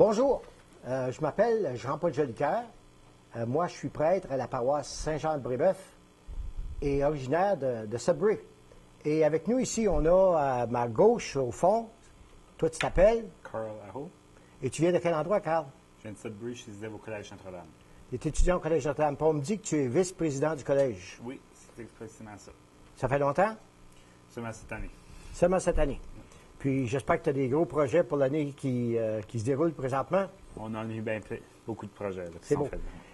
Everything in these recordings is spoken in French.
Bonjour, je m'appelle Jean-Paul Jolicoeur. Moi, je suis prêtre à la paroisse Saint-Jean-de-Brébeuf et originaire de Sudbury. Et avec nous ici, on a à ma gauche, au fond, toi tu t'appelles? Carl Aho. Et tu viens de quel endroit, Carl? Je viens de Sudbury, je suis élève au Collège Notre-Dame. Tu es étudiant au Collège Notre-Dame. On me dit que tu es vice-président du collège. Oui, c'est précisément ça. Ça fait longtemps? Seulement cette année. Seulement cette année. Puis j'espère que tu as des gros projets pour l'année qui se déroule présentement. On en a eu beaucoup de projets. C'est beau.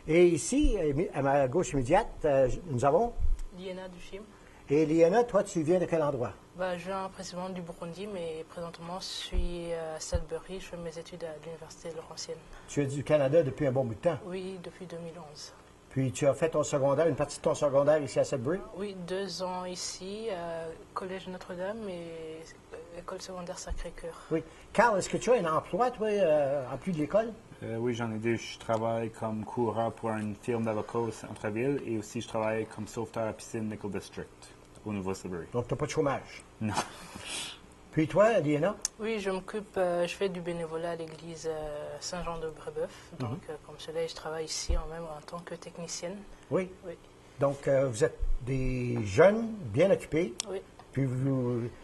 Et ici, à ma gauche immédiate, nous avons... Liena Duchim. Et Liena, toi, tu viens de quel endroit? Je viens précisément du Burundi, mais présentement, je suis à Sudbury. Je fais mes études à l'Université Laurentienne. Tu es du Canada depuis un bon bout de temps? Oui, depuis 2011. Puis tu as fait ton secondaire, une partie de ton secondaire ici à Sudbury? Oui, 2 ans ici, Collège Notre-Dame et École secondaire Sacré-Cœur. Oui. Carl, est-ce que tu as un emploi, toi, en plus de l'école? Oui, j'en ai deux. Je travaille comme coureur pour une firme d'avocats au centre-ville et aussi je travaille comme sauveteur à piscine Nickel District au Nouveau-Sudbury. Donc, tu n'as pas de chômage? Non. Puis toi, Liena? Oui, je fais du bénévolat à l'église Saint-Jean-de-Brébeuf. Donc, comme cela, je travaille ici même en tant que technicienne. Oui. Oui. Donc, vous êtes des jeunes bien occupés. Oui. Puis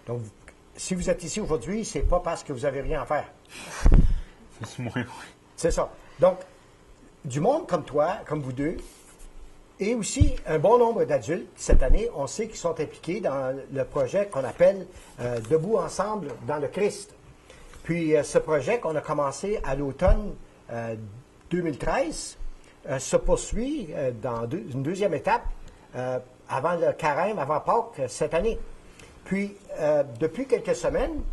donc, si vous êtes ici aujourd'hui, c'est pas parce que vous n'avez rien à faire. C'est moins, oui. C'est ça. Donc, du monde comme toi, comme vous deux, et aussi un bon nombre d'adultes, cette année, on sait qu'ils sont impliqués dans le projet qu'on appelle Debout ensemble dans le Christ. Puis, ce projet qu'on a commencé à l'automne 2013 se poursuit dans une deuxième étape avant le carême, avant Pâques, cette année. Puis, depuis quelques semaines,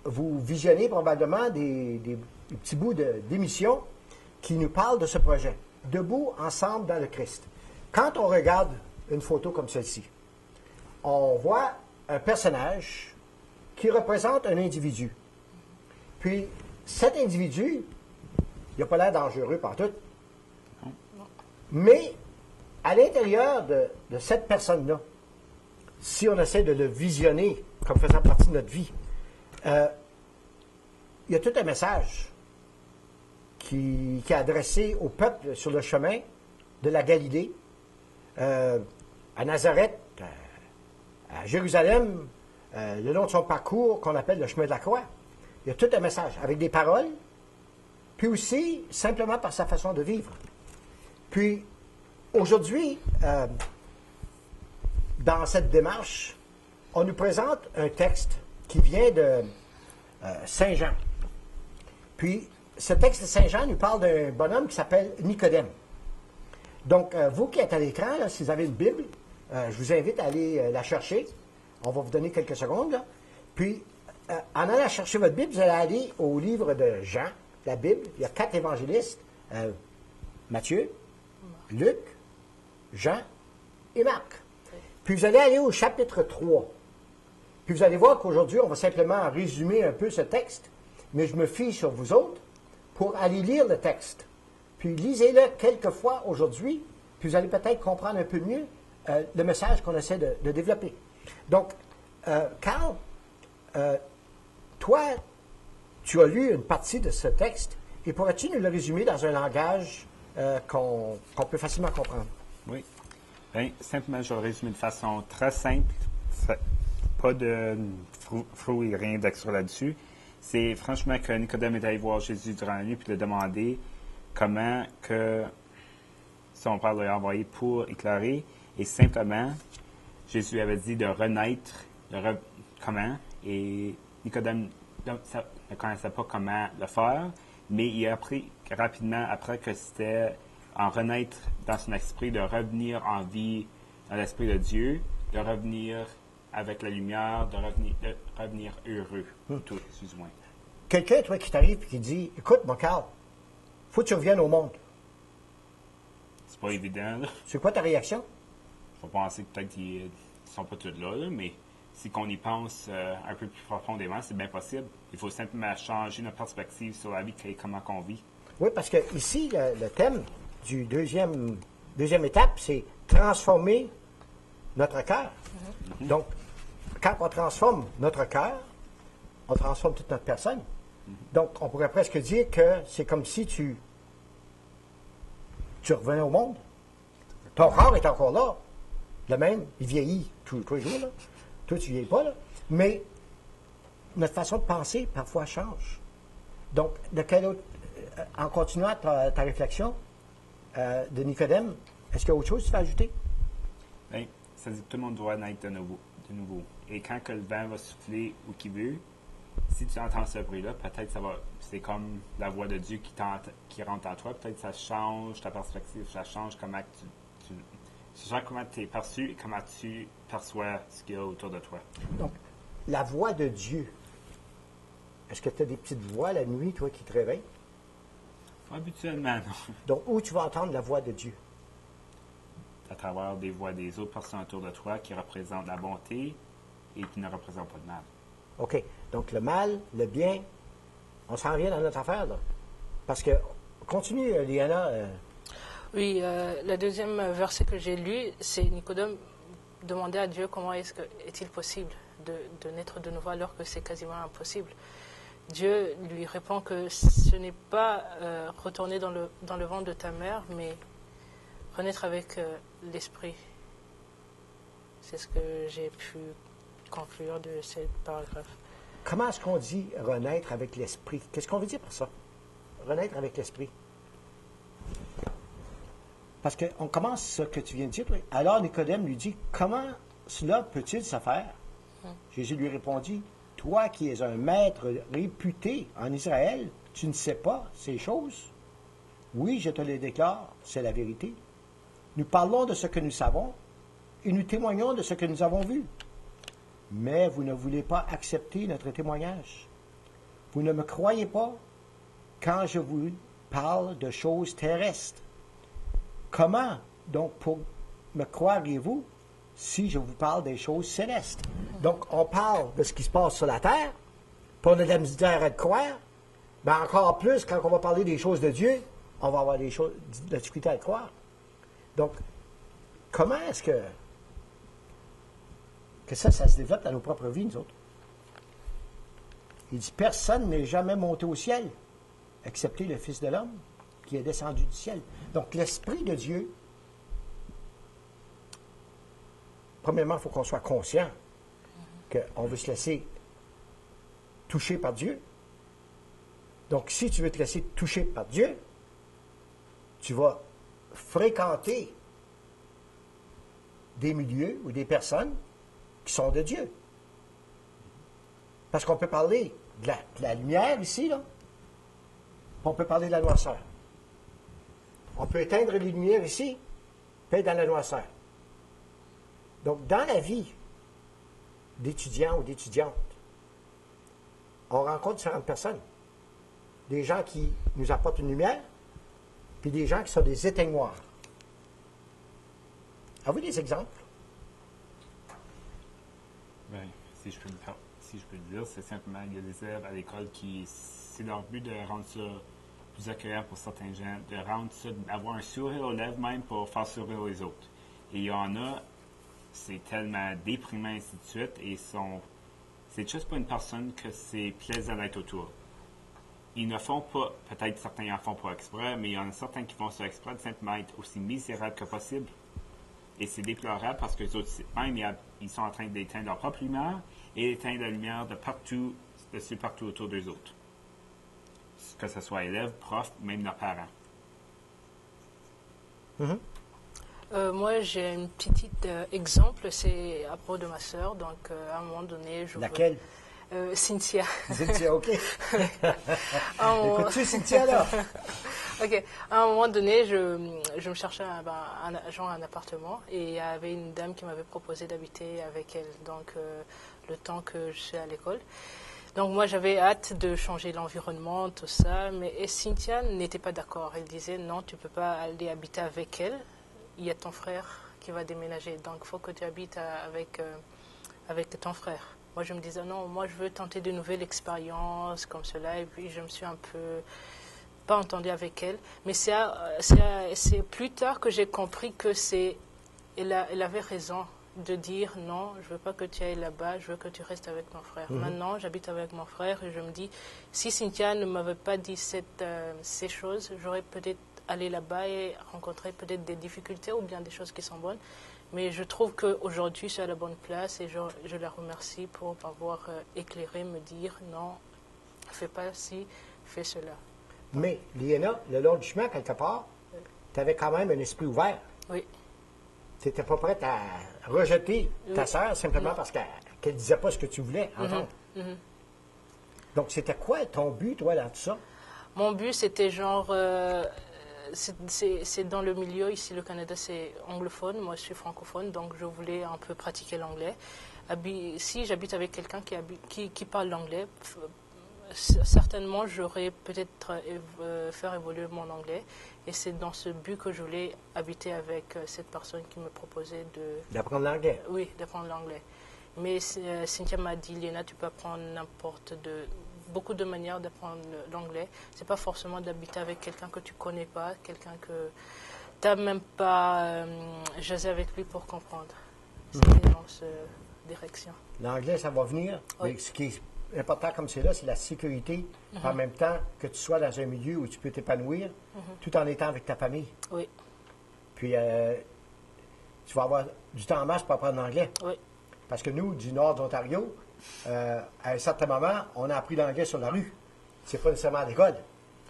vous visionnez probablement des petits bouts d'émissions qui nous parlent de ce projet. Debout ensemble dans le Christ. Quand on regarde une photo comme celle-ci, on voit un personnage qui représente un individu. Puis, cet individu, il n'a pas l'air dangereux partout. Mais, à l'intérieur de cette personne-là, si on essaie de le visionner comme faisant partie de notre vie, il y a tout un message qui est adressé au peuple sur le chemin de la Galilée, à Nazareth, à Jérusalem, le long de son parcours qu'on appelle le chemin de la croix. Il y a tout un message avec des paroles, puis aussi simplement par sa façon de vivre. Puis, aujourd'hui, dans cette démarche, on nous présente un texte qui vient de Saint Jean. Puis, ce texte de Saint Jean nous parle d'un bonhomme qui s'appelle Nicodème. Donc, vous qui êtes à l'écran, là, si vous avez une Bible, je vous invite à aller la chercher. On va vous donner quelques secondes. Là. Puis, en allant chercher votre Bible, vous allez aller au livre de Jean, la Bible. Il y a 4 évangélistes, Matthieu, Luc, Jean et Marc. Puis, vous allez aller au chapitre 3. Puis, vous allez voir qu'aujourd'hui, on va simplement résumer un peu ce texte, mais je me fie sur vous autres pour aller lire le texte. Puis lisez-le quelques fois aujourd'hui, puis vous allez peut-être comprendre un peu mieux le message qu'on essaie de développer. Donc, Carl, toi, tu as lu une partie de ce texte, et pourrais-tu nous le résumer dans un langage qu'on peut facilement comprendre? Oui. Bien, simplement, je vais le résumer de façon très simple. Pas de flou et rien d'extra là-dessus. C'est franchement que Nicodème est allé voir Jésus durant la nuit puis le demander comment que son père l'a envoyé pour éclairer. Et simplement, Jésus avait dit de renaître, comment. Et Nicodème ne connaissait pas comment le faire, mais il a appris rapidement après que c'était en renaître dans son esprit, de revenir en vie dans l'esprit de Dieu, de revenir avec la lumière, de revenir heureux, tout, plus ou moins. Quelqu'un, toi, qui t'arrive et qui dit, écoute, mon Carl, faut que tu reviennes au monde. C'est pas évident, là. C'est quoi ta réaction? Il faut penser que peut-être qu'ils ne sont pas tous là, mais si on y pense un peu plus profondément, c'est bien possible. Il faut simplement changer notre perspective sur la vie et comment on vit. Oui, parce que ici, le thème du deuxième étape, c'est transformer notre cœur. Donc, quand on transforme notre cœur, on transforme toute notre personne. Donc, on pourrait presque dire que c'est comme si tu revenais au monde. Ton corps est encore là. Le même, il vieillit tous les jours. Là. Toi, tu ne vieillis pas. Là. Mais notre façon de penser, parfois, change. Donc, de quel autre, en continuant ta réflexion de Nicodème, est-ce qu'il y a autre chose que tu veux ajouter? Bien, ça dit que tout le monde doit naître de nouveau. Et quand que le vent va souffler où qu'il veut, si tu entends ce bruit-là, peut-être c'est comme la voix de Dieu qui rentre en toi. Peut-être ça change ta perspective, ça change comment comment tu es perçu et comment tu perçois ce qu'il y a autour de toi. Donc, la voix de Dieu. Est-ce que tu as des petites voix la nuit, toi, qui te réveillent? Habituellement, non. Donc, où tu vas entendre la voix de Dieu? À travers des voix des autres personnes autour de toi qui représentent la bonté et qui ne représentent pas de mal. OK. Donc, le mal, le bien, on s'en vient dans notre affaire, là. Parce que, continue, Liana. Oui, le deuxième verset que j'ai lu, c'est Nicodème demandait à Dieu comment est-il possible de naître de nouveau alors que c'est quasiment impossible. Dieu lui répond que ce n'est pas retourner dans le ventre de ta mère, mais renaître avec l'esprit. C'est ce que j'ai pu conclure de ce paragraphe. Comment est-ce qu'on dit renaître avec l'esprit? Qu'est-ce qu'on veut dire par ça? Renaître avec l'esprit. Parce qu'on commence ce que tu viens de dire. Alors Nicodème lui dit, comment cela peut-il se faire? Jésus lui répondit, toi qui es un maître réputé en Israël, tu ne sais pas ces choses? Oui, je te le déclare, c'est la vérité. Nous parlons de ce que nous savons et nous témoignons de ce que nous avons vu. Mais vous ne voulez pas accepter notre témoignage. Vous ne me croyez pas quand je vous parle de choses terrestres. Comment, donc, me croiriez-vous si je vous parle des choses célestes? Donc, on parle de ce qui se passe sur la terre, puis on a de la misère à le croire. Mais encore plus, quand on va parler des choses de Dieu, on va avoir de la difficulté à le croire. Donc, comment est-ce que ça se développe dans nos propres vies, nous autres? Il dit, personne n'est jamais monté au ciel, excepté le Fils de l'homme, qui est descendu du ciel. Donc, l'Esprit de Dieu, premièrement, il faut qu'on soit conscient qu'on veut se laisser toucher par Dieu. Donc, si tu veux te laisser toucher par Dieu, tu vas fréquenter des milieux ou des personnes qui sont de Dieu. Parce qu'on peut parler de la lumière ici, là, puis on peut parler de la noirceur. On peut éteindre les lumières ici, puis être dans la noirceur. Donc, dans la vie d'étudiants ou d'étudiantes, on rencontre différentes personnes. Des gens qui nous apportent une lumière, puis des gens qui sont des éteignoirs. Avez-vous des exemples? Bien, si je peux le dire, c'est simplement il y a des élèves à l'école qui, c'est leur but de rendre ça plus accueillant pour certains gens, de rendre ça, d'avoir un sourire aux lèvres même pour faire sourire les autres. Et il y en a, c'est tellement déprimant, ainsi de suite, et c'est juste pas une personne que c'est plaisant d'être autour. Ils ne font pas, peut-être certains en font pas exprès, mais il y en a certains qui font ça exprès de simplement être aussi misérables que possible. Et c'est déplorable parce que les autres, même, ils sont en train d'éteindre leur propre lumière et d'éteindre la lumière de partout autour d'eux autres. Que ce soit élèves, profs, même leurs parents. Mm-hmm. Moi, j'ai un petit exemple, c'est à propos de ma sœur. Donc, à un moment donné, Laquelle? Cynthia. Cynthia, OK. Écoutes-tu, Cynthia, là? OK. À un moment donné, je me cherchais un appartement et il y avait une dame qui m'avait proposé d'habiter avec elle, donc le temps que je suis à l'école. Donc moi, j'avais hâte de changer l'environnement, tout ça, mais Cynthia n'était pas d'accord. Elle disait, non, tu ne peux pas aller habiter avec elle. Il y a ton frère qui va déménager, donc il faut que tu habites avec ton frère. Moi, je me disais, non, moi, je veux tenter de nouvelles expériences comme cela. Et puis, je me suis un peu pas entendue avec elle. Mais c'est plus tard que j'ai compris que elle avait raison de dire non, je veux pas que tu ailles là-bas, je veux que tu restes avec mon frère. Maintenant, j'habite avec mon frère et je me dis, si Cynthia ne m'avait pas dit ces choses, j'aurais peut-être allé là-bas et rencontré peut-être des difficultés ou bien des choses qui sont bonnes. Mais je trouve qu'aujourd'hui, je suis à la bonne place et je la remercie pour m'avoir éclairé, me dire non, fais pas ci, fais cela. Mais, Liena, le long du chemin, quelque part, tu avais quand même un esprit ouvert. Oui. Tu n'étais pas prête à rejeter ta sœur simplement Non. parce qu'elle ne disait pas ce que tu voulais entendre. Donc, c'était quoi ton but, toi, dans tout ça? Mon but, c'était genre... c'est dans le milieu, ici, le Canada, c'est anglophone. Moi, je suis francophone, donc je voulais un peu pratiquer l'anglais. Si j'habite avec quelqu'un qui parle l'anglais, certainement, j'aurais peut-être faire évoluer mon anglais. Et c'est dans ce but que je voulais habiter avec cette personne qui me proposait D'apprendre l'anglais. Oui, d'apprendre l'anglais. Mais Cynthia m'a dit, Liena, tu peux apprendre beaucoup de manières d'apprendre l'anglais. C'est pas forcément d'habiter avec quelqu'un que tu connais pas, quelqu'un que tu n'as même pas jasé avec lui pour comprendre. C'était dans cette direction. L'anglais, ça va venir. Oui. Mais ce qui est important comme c'est là, c'est la sécurité. En même temps, que tu sois dans un milieu où tu peux t'épanouir, tout en étant avec ta famille. Oui, Puis, tu vas avoir du temps en masse pour apprendre l'anglais. oui, Parce que nous, du nord de l'Ontario, à un certain moment, on a appris l'anglais sur la rue. C'est pas nécessairement à l'école.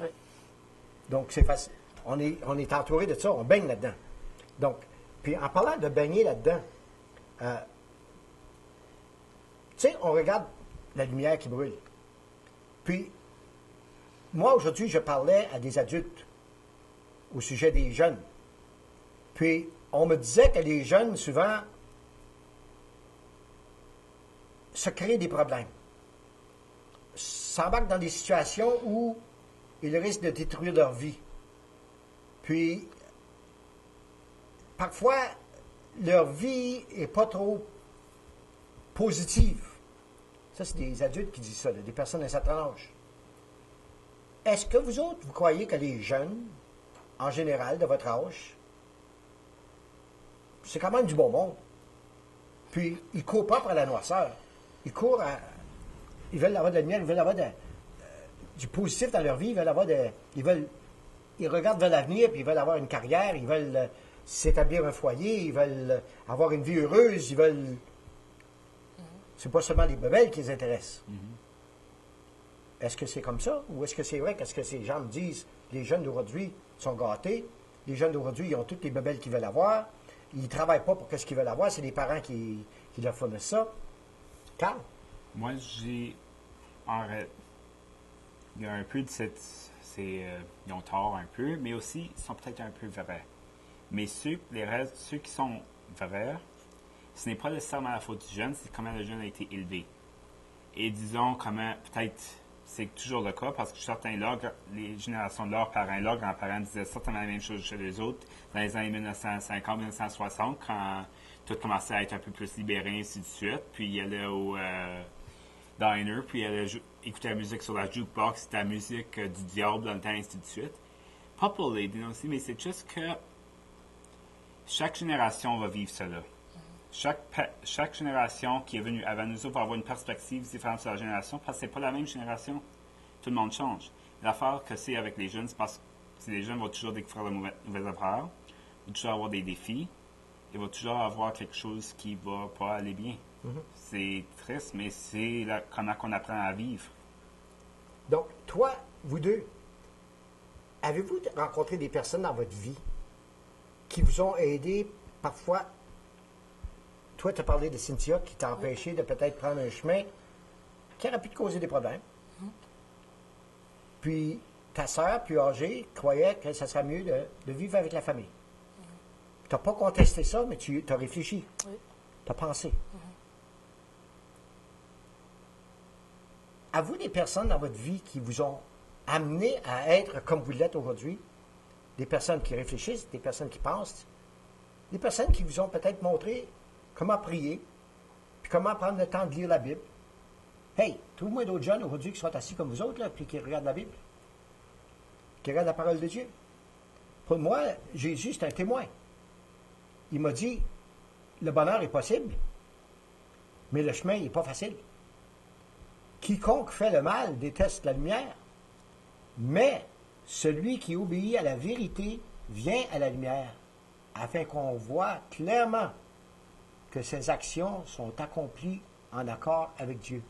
oui. Donc, c'est facile. On est entouré de ça, on baigne là-dedans. Donc, puis en parlant de baigner là-dedans, tu sais, on regarde la lumière qui brûle. Puis, moi, aujourd'hui, je parlais à des adultes au sujet des jeunes. Puis, on me disait que les jeunes, souvent, se créent des problèmes. S'embarquent dans des situations où ils risquent de détruire leur vie. Puis, parfois, leur vie n'est pas trop positive. Ça, c'est des adultes qui disent ça, là, des personnes d'un certain âge. Est-ce que vous autres, vous croyez que les jeunes, en général, de votre âge, c'est quand même du bon monde? Puis, ils ne courent pas après la noirceur. Ils courent ils veulent avoir de la lumière, ils veulent avoir du positif dans leur vie, ils regardent vers l'avenir, puis ils veulent avoir une carrière, ils veulent s'établir un foyer, ils veulent avoir une vie heureuse, ils veulent... C'est pas seulement les bebelles qui les intéressent. Est-ce que c'est comme ça? Ou est-ce que c'est vrai qu'est-ce que ces gens me disent? Les jeunes d'aujourd'hui sont gâtés. Les jeunes d'aujourd'hui, ils ont toutes les bebelles qu'ils veulent avoir. Ils ne travaillent pas pour ce qu'ils veulent avoir. C'est les parents qui leur fournissent ça. Carl? Moi, il y a un peu de ils ont tort un peu, mais aussi, ils sont peut-être un peu vrais. Mais ceux qui sont vrais, ce n'est pas nécessairement la faute du jeune, c'est comment le jeune a été élevé. Et disons comment, peut-être, c'est toujours le cas, parce que les générations de leurs parents, leurs grands-parents disaient certainement la même chose chez les autres dans les années 1950-1960, quand tout commençait à être un peu plus libéré, ainsi de suite. Puis il allait au diner, puis il allait écouter la musique sur la jukebox, c'était la musique du diable dans le temps, ainsi de suite. Pas pour les dénoncer, mais c'est juste que chaque génération va vivre cela. Chaque génération qui est venue avant nous va avoir une perspective différente sur la génération parce que c'est pas la même génération. Tout le monde change. L'affaire que c'est avec les jeunes, c'est parce que les jeunes vont toujours découvrir de nouvelles affaires, vont toujours avoir des défis, et vont toujours avoir quelque chose qui va pas aller bien. C'est triste, mais c'est comment on apprend à vivre. Donc, toi, vous deux, avez-vous rencontré des personnes dans votre vie qui vous ont aidé parfois? Toi, tu as parlé de Cynthia qui t'a empêché de peut-être prendre un chemin qui aurait pu te causer des problèmes. Puis, ta sœur, plus âgée, croyait que ça serait mieux de vivre avec la famille. Tu n'as pas contesté ça, mais tu as réfléchi. Oui. Tu as pensé. Avez-vous des personnes dans votre vie qui vous ont amené à être comme vous l'êtes aujourd'hui? Des personnes qui réfléchissent, des personnes qui pensent, des personnes qui vous ont peut-être montré comment prier, puis comment prendre le temps de lire la Bible. Hey, trouve-moi d'autres jeunes aujourd'hui qui sont assis comme vous autres, là, puis qui regardent la Bible, qui regardent la parole de Dieu. Pour moi, Jésus, c'est un témoin. Il m'a dit, le bonheur est possible, mais le chemin n'est pas facile. Quiconque fait le mal déteste la lumière, mais celui qui obéit à la vérité vient à la lumière, afin qu'on voit clairement que ses actions sont accomplies en accord avec Dieu.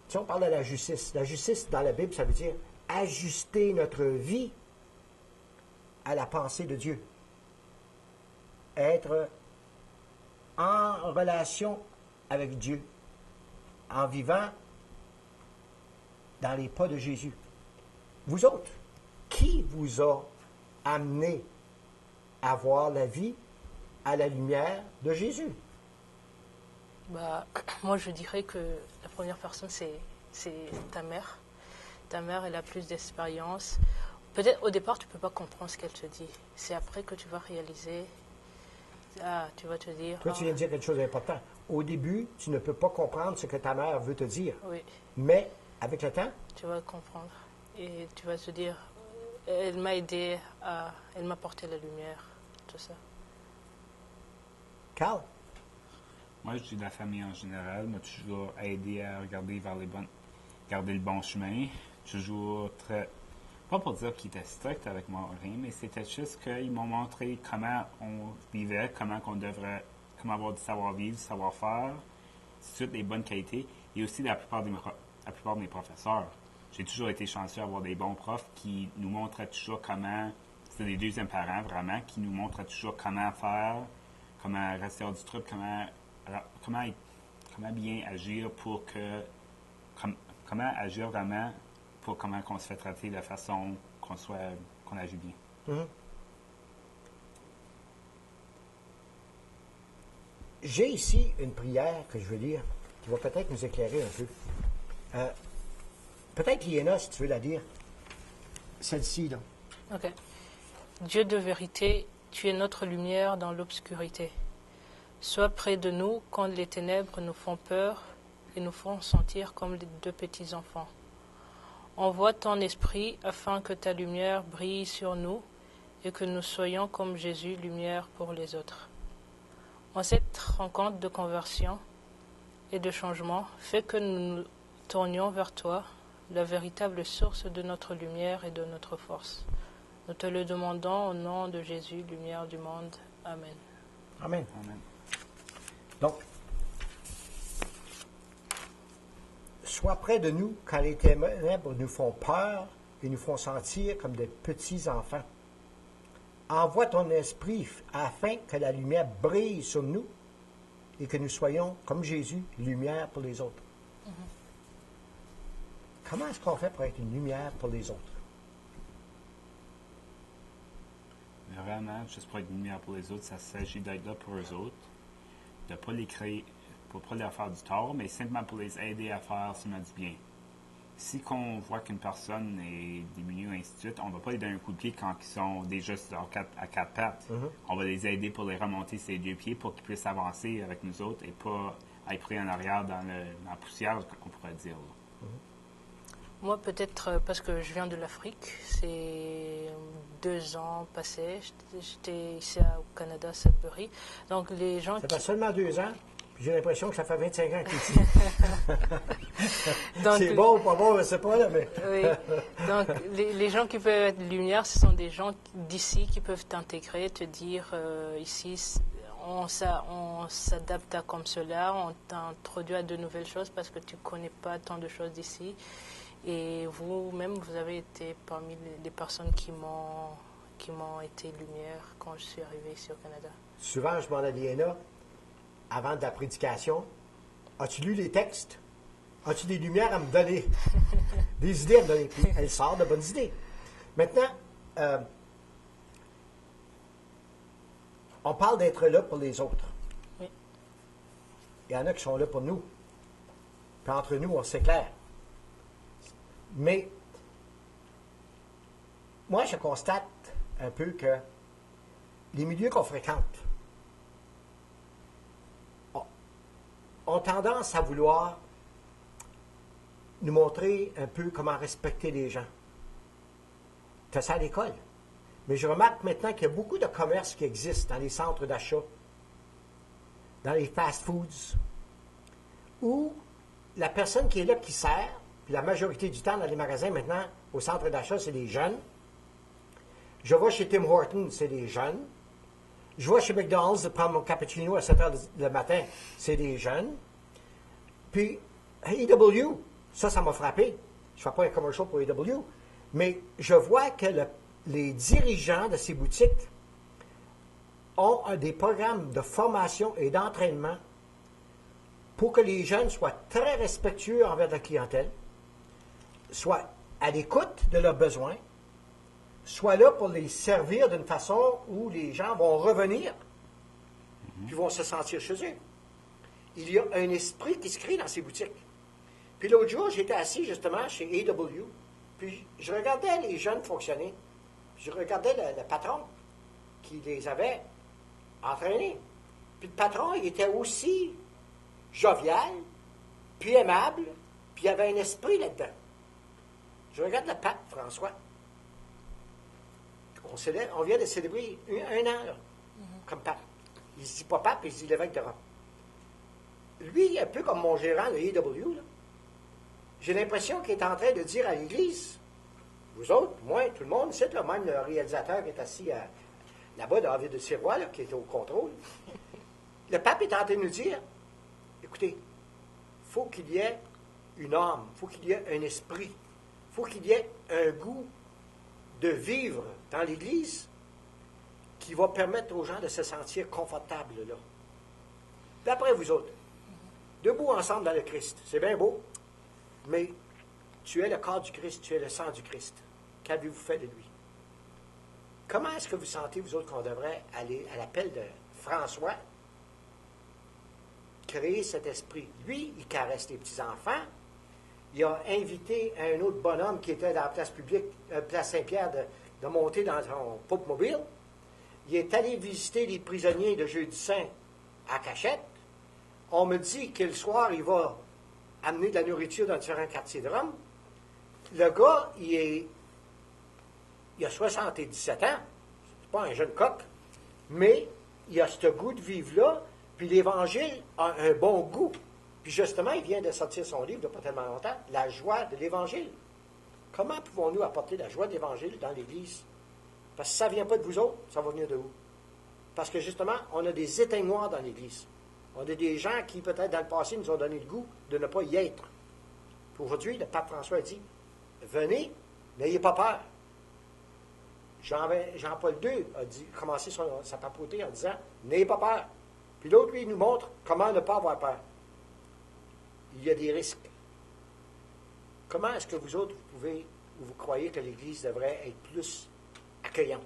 Si on parle de la justice dans la Bible, ça veut dire ajuster notre vie à la pensée de Dieu. Être en relation avec Dieu, en vivant dans les pas de Jésus. Vous autres, qui vous a amené à voir la vie à la lumière de Jésus? Moi, je dirais que la première personne, c'est ta mère. Ta mère, elle a plus d'expérience. Peut-être au départ, tu ne peux pas comprendre ce qu'elle te dit. C'est après que tu vas réaliser. Tu vas te dire... Toi, tu viens de dire quelque chose d'important. Au début, tu ne peux pas comprendre ce que ta mère veut te dire. Oui. Mais, avec le temps... Tu vas comprendre. Et tu vas te dire, elle m'a aidé elle m'a porté la lumière, tout ça. Carl? Moi, je dis la famille en général m'a toujours aidé à regarder garder le bon chemin. Toujours très... Pas pour dire qu'ils étaient stricts avec moi ou rien, mais c'était juste qu'ils m'ont montré comment on vivait, comment avoir du savoir-vivre, du savoir-faire, toutes les bonnes qualités, et aussi la plupart de mes professeurs. J'ai toujours été chanceux d'avoir des bons profs qui nous montraient toujours comment, c'était des deuxièmes parents vraiment, qui nous montraient toujours comment faire, comment rester hors du truc, comment bien agir pour que, comment agir vraiment pour comment on se fait traiter de la façon qu'on agit bien. Mm-hmm. J'ai ici une prière que je veux lire, qui va peut-être nous éclairer un peu. Peut-être Liéna, si tu veux la dire. Celle-ci, là. Ok. Dieu de vérité, tu es notre lumière dans l'obscurité. Sois près de nous quand les ténèbres nous font peur et nous font sentir comme les deux petits enfants. Envoie ton esprit afin que ta lumière brille sur nous et que nous soyons comme Jésus, lumière pour les autres. En cette rencontre de conversion et de changement, fais que nous nous tournions vers toi, la véritable source de notre lumière et de notre force. Nous te le demandons au nom de Jésus, lumière du monde. Amen. Amen. Amen. Donc, sois près de nous quand les ténèbres nous font peur et nous font sentir comme des petits enfants. Envoie ton esprit afin que la lumière brille sur nous et que nous soyons, comme Jésus, lumière pour les autres. Mm-hmm. Comment est-ce qu'on fait pour être une lumière pour les autres? Vraiment, juste pour être une lumière pour les autres, ça s'agit d'être là pour eux autres, de ne pas les créer, pour ne pas leur faire du tort, mais simplement pour les aider à faire seulement du bien. Si on voit qu'une personne est diminuée, ainsi de suite, on ne va pas les donner un coup de pied quand ils sont déjà à quatre pattes. Mm-hmm. On va les aider pour les remonter sur les deux pieds pour qu'ils puissent avancer avec nous autres et pas être pris en arrière dans la poussière, on pourrait dire. Mm-hmm. Moi, peut-être parce que je viens de l'Afrique, c'est 2 ans passés, j'étais ici au Canada, à Sudbury. Donc les gens ça fait seulement 2 ans, puis j'ai l'impression que ça fait 25 ans que tu es ici. C'est bon ou pas bon, je ne sais pas, là, mais... Oui. Donc les gens qui peuvent être lumière, ce sont des gens d'ici qui peuvent t'intégrer, te dire ici... On s'adapte à comme cela, on t'introduit à de nouvelles choses parce que tu ne connais pas tant de choses d'ici. Et vous-même, vous avez été parmi les personnes qui m'ont été lumière quand je suis arrivé ici au Canada. Souvent, je demande à Liéna, avant de la prédication, as-tu lu les textes? As-tu des lumières à me donner? Des idées à me donner? Puis elle sort de bonnes idées. Maintenant, on parle d'être là pour les autres. Oui. Il y en a qui sont là pour nous. Puis entre nous, on s'éclaire. Mais moi, je constate un peu que les milieux qu'on fréquente ont tendance à vouloir nous montrer un peu comment respecter les gens. Tu as ça à l'école. Mais je remarque maintenant qu'il y a beaucoup de commerces qui existent dans les centres d'achat dans les fast-foods, où la personne qui est là, qui sert, puis la majorité du temps dans les magasins maintenant, au centre d'achat, c'est des jeunes. Je vais chez Tim Hortons, c'est des jeunes. Je vais chez McDonald's prendre mon cappuccino à 7 heures le matin, c'est des jeunes. Puis, AEW, ça m'a frappé. Je ne fais pas un commercial pour AEW, mais je vois que les dirigeants de ces boutiques ont des programmes de formation et d'entraînement pour que les jeunes soient très respectueux envers la clientèle, soient à l'écoute de leurs besoins, soient là pour les servir d'une façon où les gens vont revenir, puis vont se sentir chez eux. Il y a un esprit qui se crée dans ces boutiques. Puis l'autre jour, j'étais assis justement chez AEW, puis je regardais les jeunes fonctionner, puis je regardais le patron qui les avait entraînés. Puis le patron, il était aussi jovial, puis aimable, puis il y avait un esprit là-dedans. Je regarde le pape, François. On vient de célébrer un an, là, comme pape. Il ne se dit pas pape, il se dit l'évêque de Rome. Lui, un peu comme mon gérant de AEW, là, j'ai l'impression qu'il est en train de dire à l'Église, vous autres, moi, tout le monde, c'est là, même le réalisateur qui est assis là-bas dans la ville de Sirois, là, qui est au contrôle. Le pape est en train de nous dire, écoutez, il faut qu'il y ait une âme, il faut qu'il y ait un esprit, il faut qu'il y ait un goût de vivre dans l'Église qui va permettre aux gens de se sentir confortables là. D'après vous autres, debout ensemble dans le Christ, c'est bien beau, mais tu es le corps du Christ, tu es le sang du Christ. Qu'avez-vous fait de lui? Comment est-ce que vous sentez, vous autres, qu'on devrait aller à l'appel de François, créer cet esprit? Lui, il caresse les petits-enfants. Il a invité un autre bonhomme qui était dans la place publique, place Saint-Pierre, de monter dans son Pope mobile. Il est allé visiter les prisonniers de Jeudi Saint à Cachette. On me dit que le soir, il va amener de la nourriture dans différents quartiers de Rome. Le gars, il a 77 ans. C'est pas un jeune coq. Mais il a ce goût de vivre-là. Puis l'Évangile a un bon goût. Puis justement, il vient de sortir son livre il n'y a pas tellement longtemps, La joie de l'Évangile. Comment pouvons-nous apporter la joie de l'Évangile dans l'Église? Parce que ça ne vient pas de vous autres, ça va venir de où? Parce que justement, on a des éteignoirs dans l'Église. On a des gens qui, peut-être dans le passé, nous ont donné le goût de ne pas y être. Puis aujourd'hui, le pape François a dit, venez, n'ayez pas peur. Jean-Paul II a commencé sa papauté en disant, n'ayez pas peur. Puis l'autre, lui, il nous montre comment ne pas avoir peur. Il y a des risques. Comment est-ce que vous autres, vous croyez que l'Église devrait être plus accueillante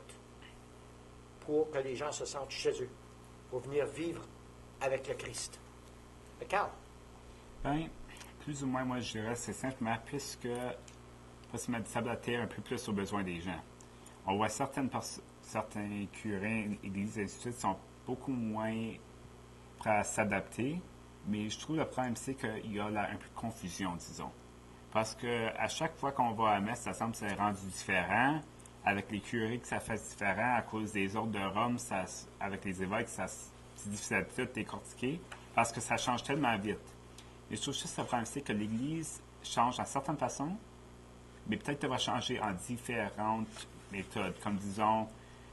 pour que les gens se sentent chez eux, pour venir vivre avec le Christ? Carl? Bien, plus ou moins, moi, je dirais, c'est simplement puisque possiblement s'adapter un peu plus aux besoins des gens. On voit certains curés, églises et instituts sont beaucoup moins prêts à s'adapter, mais je trouve le problème, c'est qu'il y a là un peu de confusion, disons. Parce que à chaque fois qu'on va à la messe, ça semble se rendu différent. Avec les curés, que ça fait différent à cause des ordres de Rome, avec les évêques, c'est difficile à tout décortiquer parce que ça change tellement vite. Et je trouve juste le problème, c'est que l'Église change en certaines façons, mais peut-être qu'elle va changer en différentes méthodes. Comme disons,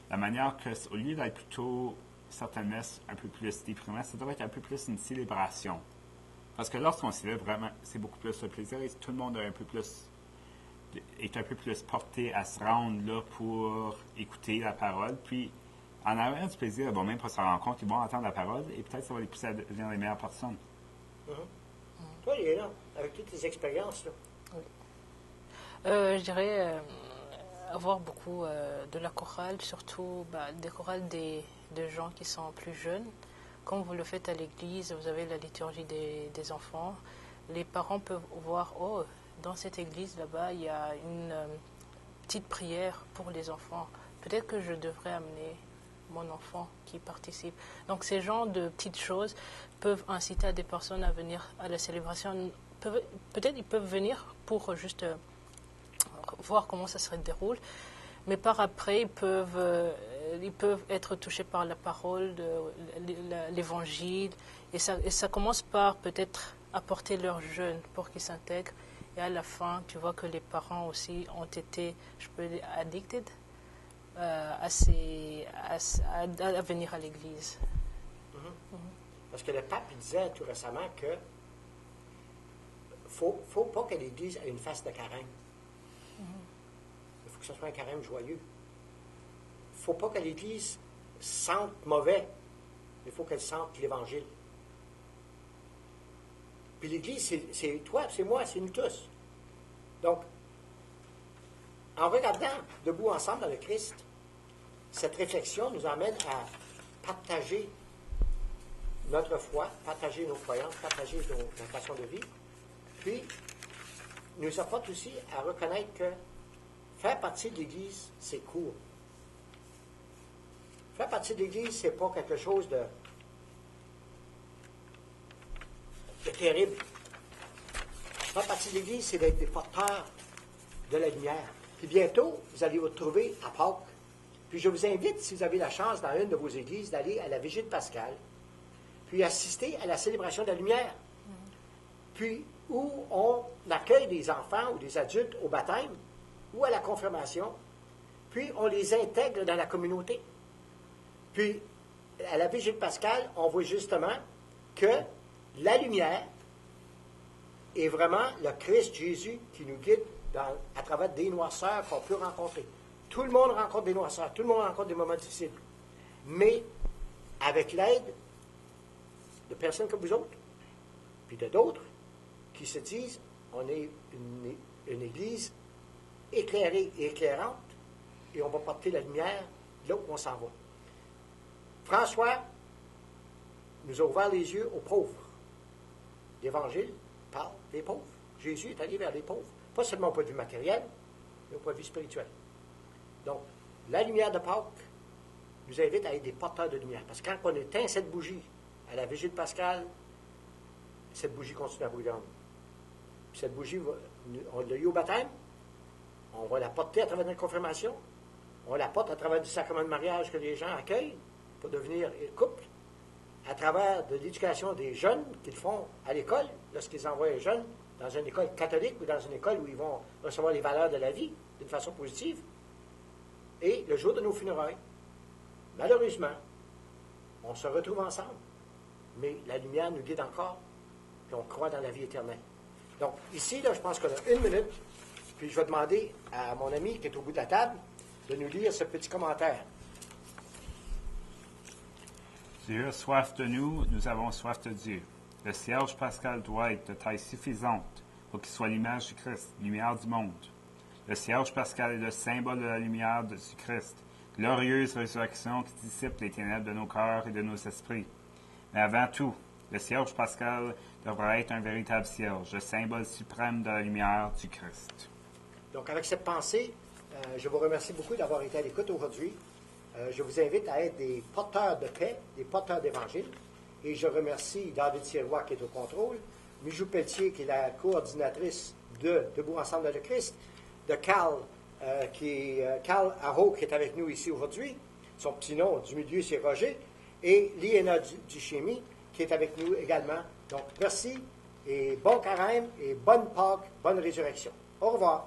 la manière que, au lieu d'être plutôt certaines messes un peu plus déprimantes, ça devrait être un peu plus une célébration. Parce que lorsqu'on célèbre vraiment, c'est beaucoup plus le plaisir et tout le monde est un peu plus porté à se rendre là pour écouter la parole. Puis, en ayant du plaisir, bon, même pour se rendre compte, ils vont entendre la parole et peut-être ça va les pousser à devenir les meilleures personnes. Toi, il est là, avec toutes tes expériences. Là. Oui. Je dirais avoir beaucoup de la chorale, surtout des chorales de gens qui sont plus jeunes. Comme vous le faites à l'église, vous avez la liturgie des enfants. Les parents peuvent voir, oh, dans cette église là-bas, il y a une petite prière pour les enfants. Peut-être que je devrais amener mon enfant qui participe. Donc ces genres de petites choses peuvent inciter à des personnes à venir à la célébration. Peut-être ils peuvent venir pour juste voir comment ça se déroule, mais par après ils peuvent ils peuvent être touchés par la parole, l'évangile. Et ça commence par peut-être apporter leurs jeunes pour qu'ils s'intègrent. Et à la fin, tu vois que les parents aussi ont été, je peux dire, addicted à venir à l'église. Parce que le pape disait tout récemment que faut pas que l'Église ait une face de carême. Il faut que ce soit un carême joyeux. Il ne faut pas que l'Église sente mauvais. Il faut qu'elle sente l'Évangile. Puis l'Église, c'est toi, c'est moi, c'est nous tous. Donc, en regardant debout ensemble dans le Christ, cette réflexion nous emmène à partager notre foi, partager nos croyances, partager notre façon de vivre, puis nous apporte aussi à reconnaître que faire partie de l'Église, c'est court. Faire partie de l'Église, c'est pas quelque chose de terrible. Faire partie de l'Église, c'est d'être des porteurs de la lumière. Puis bientôt, vous allez vous retrouver à Pâques. Puis je vous invite, si vous avez la chance, dans une de vos églises, d'aller à la Vigile pascale, puis assister à la célébration de la lumière. Puis où on accueille des enfants ou des adultes au baptême ou à la confirmation, puis on les intègre dans la communauté. Puis, à la Vigile pascale, on voit justement que la lumière est vraiment le Christ Jésus qui nous guide à travers des noirceurs qu'on peut rencontrer. Tout le monde rencontre des noirceurs, tout le monde rencontre des moments difficiles. Mais avec l'aide de personnes comme vous autres, puis de d'autres, qui se disent, on est une Église éclairée et éclairante, et on va porter la lumière là où on s'en va. François nous a ouvert les yeux aux pauvres. L'Évangile parle des pauvres. Jésus est allé vers les pauvres. Pas seulement au point de vue matériel, mais au point de vue spirituel. Donc, la lumière de Pâques nous invite à être des porteurs de lumière. Parce que quand on éteint cette bougie à la Vigile pascale, cette bougie continue à brûler en nous. Puis cette bougie, on l'a eu au baptême, on va la porter à travers notre confirmation, on la porte à travers du sacrement de mariage que les gens accueillent pour devenir couple, à travers de l'éducation des jeunes qu'ils font à l'école, lorsqu'ils envoient les jeunes dans une école catholique ou dans une école où ils vont recevoir les valeurs de la vie d'une façon positive. Et le jour de nos funérailles, malheureusement, on se retrouve ensemble, mais la lumière nous guide encore, puis on croit dans la vie éternelle. Donc, ici, là, je pense qu'on a 1 minute, puis je vais demander à mon ami qui est au bout de la table de nous lire ce petit commentaire. Dieu a soif de nous, nous avons soif de Dieu. Le cierge pascal doit être de taille suffisante pour qu'il soit l'image du Christ, lumière du monde. Le cierge pascal est le symbole de la lumière du Christ, glorieuse résurrection qui dissipe les ténèbres de nos cœurs et de nos esprits. Mais avant tout, le cierge pascal devra être un véritable cierge, le symbole suprême de la lumière du Christ. Donc, avec cette pensée, je vous remercie beaucoup d'avoir été à l'écoute aujourd'hui. Je vous invite à être des porteurs de paix, des porteurs d'évangile. Et je remercie David Sirois qui est au contrôle, Mijou Pelletier qui est la coordinatrice de Debout ensemble dans le Christ, de Carl Haro qui est avec nous ici aujourd'hui. Son petit nom du milieu, c'est Roger. Et Liena Duchémy qui est avec nous également. Donc, merci et bon carême et bonne Pâques, bonne résurrection. Au revoir.